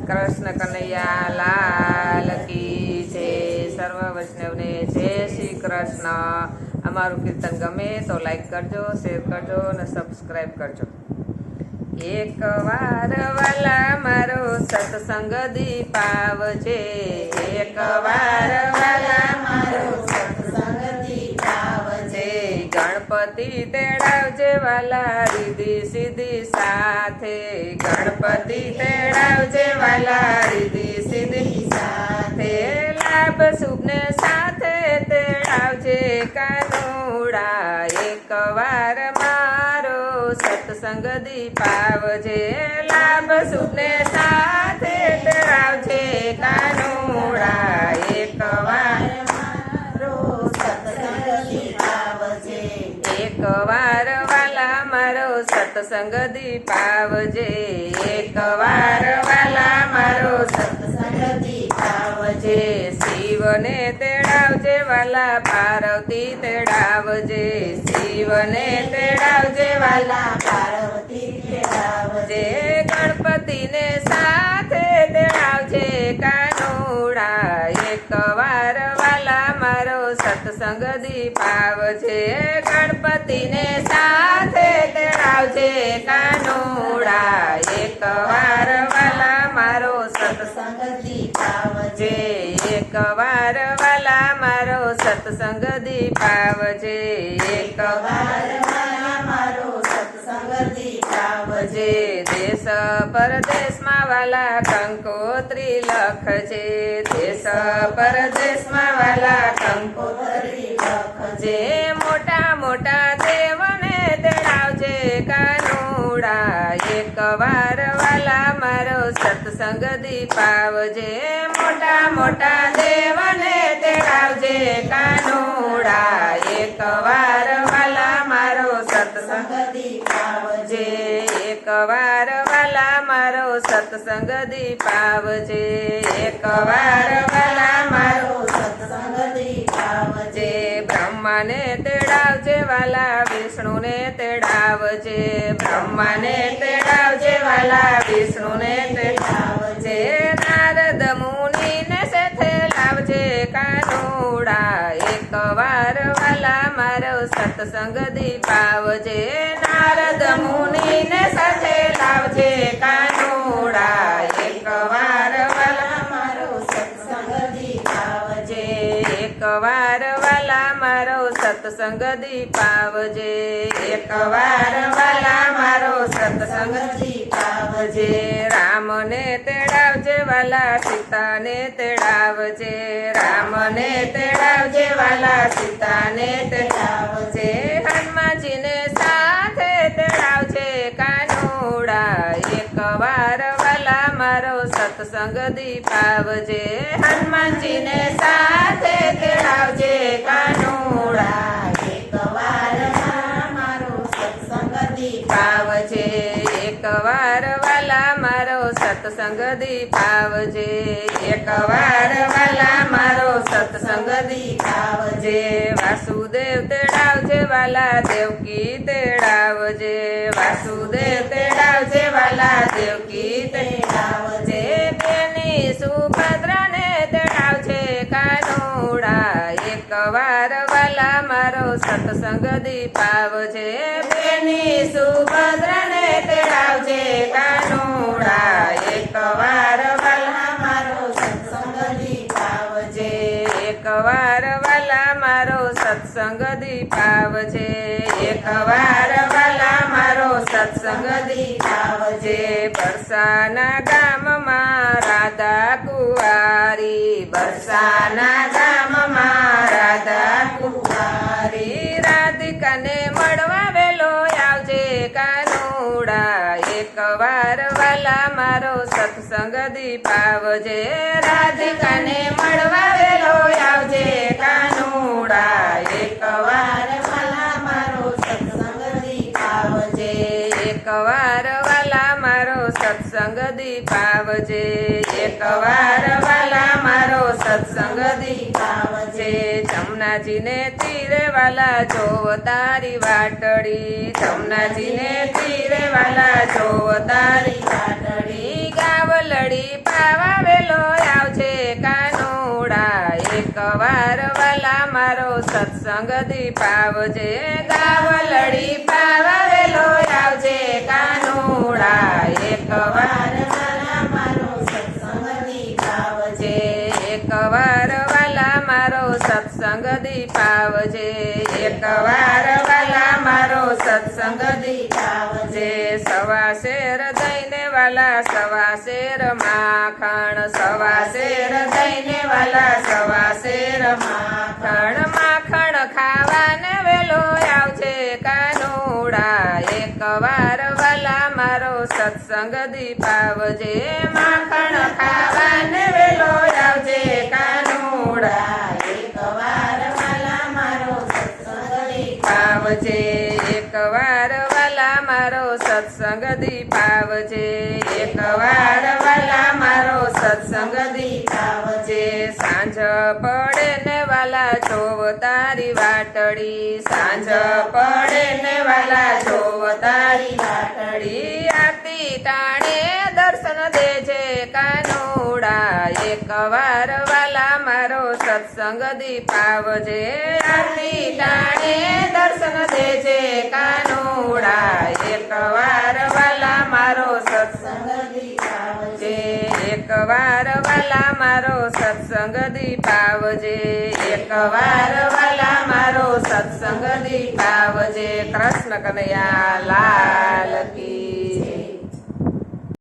કૃષ્ણ કનૈયા લાલ કી જય. સર્વ વૈષ્ણવને જય શ્રી કૃષ્ણ. અમારું કીર્તન ગમે તો લાઈક કરજો, શેર કરજો અને સબસ્ક્રાઈબ કરજો. એક વાર વાલા મારો સત્સંગ દીપાવજે, એક વાર વાલા મારો સત્સંગ દીપાવજે. ગણપતિ તેડાવજે વાલા રીધી સીધી સાથે, ગણપતિ તેડાવજે વાલા રીધી સીધી સાથે. લાભ શુભને સાથે તેડાવજે કાનુડા, એક વાર મારો સત્સંગ દીપાવજે. લાભ શુભને સાથે તેડાવજે કાનુડા, એક વાર મારો સત્સંગ દીપાવજે. એક વાર વાલા મારો સત્સંગ દીપાવજે, એક વાર વાલા મારો સત્સંગ દીપાવજે. શિવને તેડાવજે વાલા પાર્વતી તેડાવજે, શિવને તેડાવજે વાલા પાર્વતી તેડાવજે. ગણપતિને સાથે તેડાવજે કાનુડા, એક વાર વાલા મારો સત્સંગ દીપાવજે. ગણપતિને સાથે તેડાવજે કાનુડા, એક વાર વાલા મારો સત્સંગ દીપાવજે. એક વાર વાલા મારો સત્સંગ દીપાવજે, એક વાર વાલા મારો સત્સંગ દીપાવજે. દેશ પરદેશમાં વાલા કંકોત્રી લખજે, દેશ પરદેશમાં વાલા કંકોત્રી લખજે. મોટા મોટા દેવને તેડાવજે કાનુડા, એક વાર વાલા મારો સત્સંગ દીપાવજે. મોટા મોટા દેવને તેડાવજે કાનુડા, એક વાર વાલા મારો સત્સંગ દીપાવજે. એક વાર વાલા મારો સત્સંગ દીપાવજે, એક વાર વાલા મારો સત્સંગ દીપાવજે. બ્રહ્માને તેડાવજે વાલા વિષ્ણુને તેડાવજે, બ્રહ્માને તેડાવજે વાલા વિષ્ણુને તેડાવજે. નારદ મુનિને સાથે લાવજે કાનુડા, એક વાર વાલા મારો સત્સંગ દીપાવજે. નારદ મુનિને સાથે લાવજે કાનુડા, એક વાર વાલા મારો સત્સંગ દીપાવજે. એક વાર વાલા મારો સત્સંગ દીપાવજે, એક વાર વાલા મારો સત્સંગ દીપાવજે. રામને તેડાવજે વાલા સીતાને તેડાવજે, રામને તેડાવજે વાલા સીતાને તેડાવજે. હનુમાનજીને સાથે તેડાવજે કાનુડા, એક વાર વાલા મારો સત્સંગ દીપાવજે. હનુમાનજીને સાથે તેડાવજે કાનુડા, એક વાર મારો સત્સંગ દીપાવજે. એક વાર વાલા મારો સત્સંગ દીપાવજે, એક વાર વાલા મારો સત્સંગ દીપાવજે. વાસુદેવ તેડાવજે વાલા દેવકી તેડાવજે, વાસુદેવ તેડાવજે વાલા દેવકી તેડાવજે. બેની સુભદ્રાને તેડાવજે કાનુડા, એક વાર વાલા મારો સત્સંગ દીપાવજે. બેની સુભદ્રાને તેડાવજે કાનુડા, એક વાર વાલા મારો સત્સંગ દીપાવજે. એક વાર વાલા મારો સત્સંગ દીપાવજે, એક વાર વાલા મારો સત્સંગ દીપાવજે. બરસાના ગામમાં રાધા કુંવારી, બરસાના ગામમાં રાધા કુંવારી. રાધિકાને મળવા વેલો આવજે કાનુડા, એક વાર વાલા મારો સત્સંગ દીપાવજે. રાધિકાને મળવા વેલો આવજે કાનુડા, એક વાર વાલા મારો સત્સંગ દીપાવજે. એક વાર વાલા મારો સત્સંગ દીપાવજે, એક વાર વાલા મારો સત્સંગ દીપાવજે. જમનાજીને તીરે વાલા જોવ તારી વાટડી, જમનાજીને તીરે વાલા જોવ તારી વાટડી. ગાવલડી પા મારો સત્સંગ દીપાવજે ગાવલડી પાવેલો આવજે કાનુડા એકવાર વાલા મારો સત્સંગ દીપાવજે એકવાર વાલા મારો સત્સંગ દીપાવજે એકવાર વાલા મારો સત્સંગ દીપાવજે સવા શેર દઈને વાલા સવા શેર માખણ સવા શેર દઈને વાલા સવા શેર માખણ ખાવાને વેલો આવજે કાનુડા એકવાર વાલા મારો સત્સંગ દીપાવજે માખણ ખાવાને વેલો આવજે કાનુડા એકવાર વાલા મારો સત્સંગ દીપાવજે એકવાર વાલા મારો સત્સંગ દીપાવજે એકવાર વાલા મારો સત્સંગ દીપાવજે સાંજ પડે ને વાલા જોવ તારી વાટડી સાંજ પડે ને વાલા જોવ તારી વાટડી આરતી ટાણે દર્શન દેજે કાનુડા એકવાર વાલા મારો સત્સંગ દીપાવજે આરતી ટાણે દર્શન દેજે કાનુડા એકવાર વાલા મારો સત્સંગ દીપાવજે એકવાર વાલા મારો સત્સંગ દીપાવજે એકવાર વાલા મારો સત્સંગ દીપાવજે કૃષ્ણ કનૈયા લાલ કી